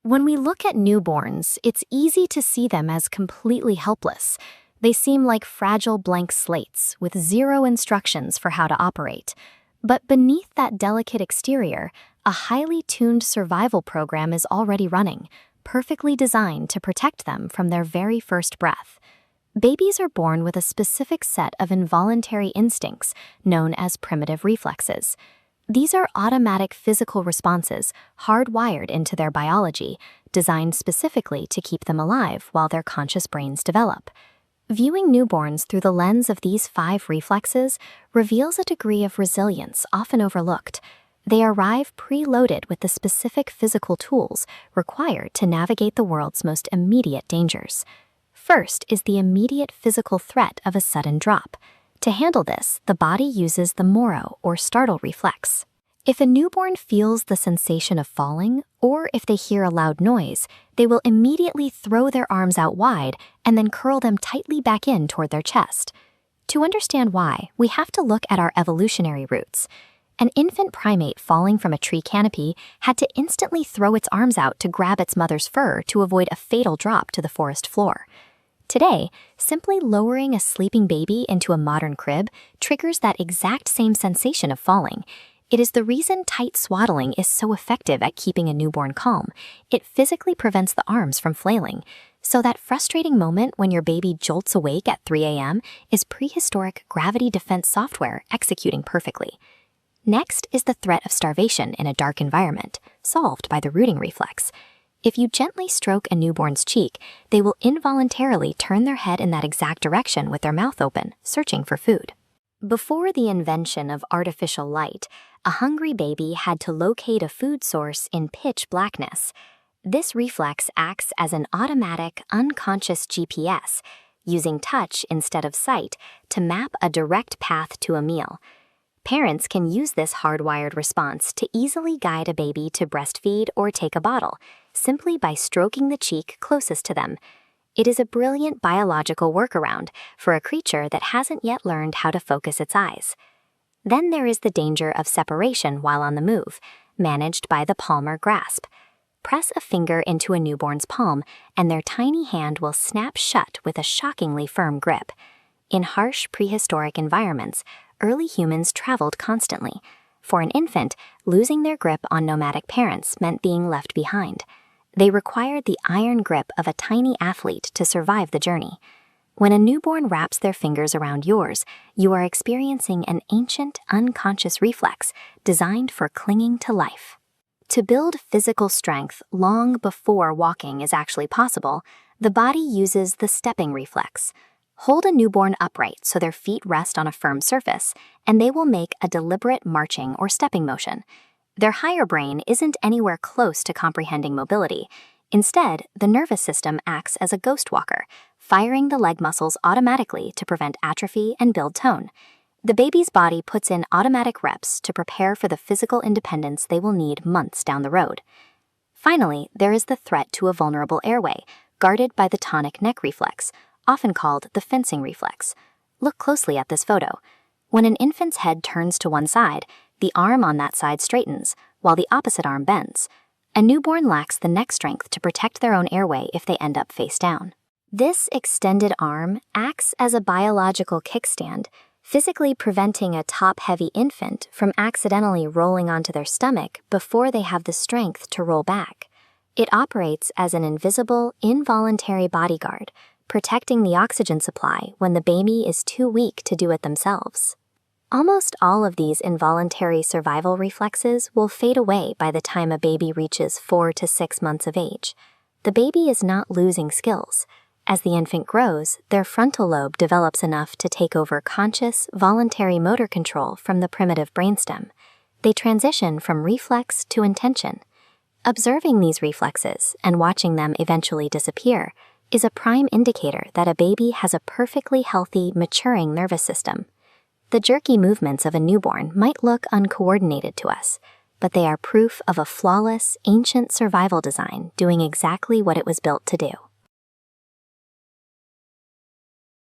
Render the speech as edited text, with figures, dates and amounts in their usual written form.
When we look at newborns, it's easy to see them as completely helpless. They seem like fragile blank slates with zero instructions for how to operate. But beneath that delicate exterior, a highly tuned survival program is already running, perfectly designed to protect them from their very first breath. Babies are born with a specific set of involuntary instincts known as primitive reflexes. These are automatic physical responses hardwired into their biology, designed specifically to keep them alive while their conscious brains develop. Viewing newborns through the lens of these 5 reflexes reveals a degree of resilience often overlooked. They arrive preloaded with the specific physical tools required to navigate the world's most immediate dangers. First is the immediate physical threat of a sudden drop. To handle this, the body uses the Moro or startle reflex. If a newborn feels the sensation of falling, or if they hear a loud noise, they will immediately throw their arms out wide and then curl them tightly back in toward their chest. To understand why, we have to look at our evolutionary roots. An infant primate falling from a tree canopy had to instantly throw its arms out to grab its mother's fur to avoid a fatal drop to the forest floor. Today, simply lowering a sleeping baby into a modern crib triggers that exact same sensation of falling. It is the reason tight swaddling is so effective at keeping a newborn calm. It physically prevents the arms from flailing. So that frustrating moment when your baby jolts awake at 3 a.m. is prehistoric gravity defense software executing perfectly. Next is the threat of starvation in a dark environment, solved by the rooting reflex. If you gently stroke a newborn's cheek, they will involuntarily turn their head in that exact direction with their mouth open, searching for food. Before the invention of artificial light, a hungry baby had to locate a food source in pitch blackness. This reflex acts as an automatic, unconscious GPS, using touch instead of sight to map a direct path to a meal. Parents can use this hardwired response to easily guide a baby to breastfeed or take a bottle, simply by stroking the cheek closest to them. It is a brilliant biological workaround for a creature that hasn't yet learned how to focus its eyes. Then there is the danger of separation while on the move, managed by the palmar grasp. Press a finger into a newborn's palm, and their tiny hand will snap shut with a shockingly firm grip. In harsh prehistoric environments, early humans traveled constantly. For an infant, losing their grip on nomadic parents meant being left behind. They required the iron grip of a tiny athlete to survive the journey. When a newborn wraps their fingers around yours, you are experiencing an ancient, unconscious reflex designed for clinging to life. To build physical strength long before walking is actually possible, the body uses the stepping reflex. Hold a newborn upright so their feet rest on a firm surface, and they will make a deliberate marching or stepping motion. Their higher brain isn't anywhere close to comprehending mobility. Instead, the nervous system acts as a ghost walker, firing the leg muscles automatically to prevent atrophy and build tone. The baby's body puts in automatic reps to prepare for the physical independence they will need months down the road. Finally, there is the threat to a vulnerable airway, guarded by the tonic neck reflex, often called the fencing reflex. Look closely at this photo. When an infant's head turns to one side, the arm on that side straightens, while the opposite arm bends. A newborn lacks the neck strength to protect their own airway if they end up face down. This extended arm acts as a biological kickstand, physically preventing a top-heavy infant from accidentally rolling onto their stomach before they have the strength to roll back. It operates as an invisible, involuntary bodyguard, protecting the oxygen supply when the baby is too weak to do it themselves. Almost all of these involuntary survival reflexes will fade away by the time a baby reaches 4 to 6 months of age. The baby is not losing skills. As the infant grows, their frontal lobe develops enough to take over conscious, voluntary motor control from the primitive brainstem. They transition from reflex to intention. Observing these reflexes and watching them eventually disappear is a prime indicator that a baby has a perfectly healthy, maturing nervous system. The jerky movements of a newborn might look uncoordinated to us, but they are proof of a flawless, ancient survival design doing exactly what it was built to do.